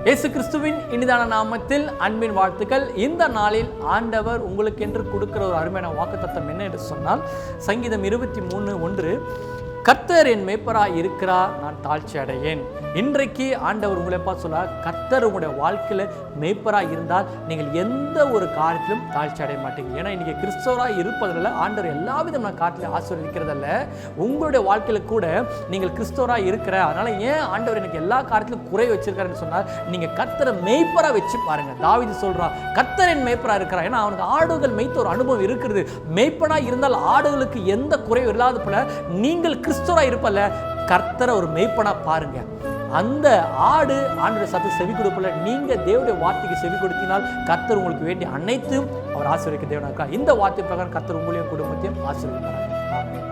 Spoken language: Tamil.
இயேசு கிறிஸ்துவின் இனிதான நாமத்தில் அன்பின் வாழ்த்துக்கள். இந்த நாளில் ஆண்டவர் உங்களுக்கு என்று கொடுக்கிற ஒரு அருமையான வாக்குத்தத்தம் என்ன என்று சொன்னால், சங்கீதம் 23:1, கர்த்தர் என் மேய்ப்பராய் இருக்கிறார், நான் தாழ்ச்சி அடையேன். இன்றைக்கு ஆண்டவர் உங்களை பார்த்து சொல்ல, கர்த்தர் உங்களுடைய வாழ்க்கையில் மேய்ப்பராய் இருந்தால் நீங்கள் எந்த ஒரு காரியத்திலும் தாழ்ச்சி அடைய மாட்டீங்க. ஏன்னா இன்னைக்கு கிறிஸ்தவராய் இருப்பதில் ஆண்டவர் எல்லா விதமான காரியத்திலும் ஆசீர்வதிக்கிறதல்ல, உங்களுடைய வாழ்க்கையில் கூட நீங்கள் கிறிஸ்தவராய் இருக்கிற, அதனால ஏன் ஆண்டவர் எனக்கு எல்லா காரியத்திலும் குறை வச்சிருக்காருன்னு சொன்னால், நீங்க கர்த்தரை மேய்ப்பரா வச்சு பாருங்க. தாவீது சொல்றான், கர்த்தர் என் மேய்ப்பரா இருக்கிறார். ஏன்னா அவனுக்கு ஆடுகள் மேய்த்த ஒரு அனுபவம் இருக்கிறது. மேய்ப்பனா இருந்தால் ஆடுகளுக்கு எந்த குறையும் இல்லாத போல நீங்கள் கிறிஸ்தவராய் இருப்பல்ல, கர்த்தரை ஒரு மேய்ப்பனா பாருங்க. அந்த ஆடு ஆண்டவருடைய சத்தத்துக்கு செவி கொடுப்பல, நீங்க தேவனுடைய வார்த்தைக்கு செவி கொடுத்தினால் கர்த்தர் உங்களுக்கு வேண்டிய அனைத்தும் அவர் ஆசீர்வதிக்க தேவனாக. இந்த வார்த்தை பிரகாரம் கர்த்தர் உங்களையும் குடும்பத்தையும் ஆசீர்வதிக்கிறார். ஆமென்.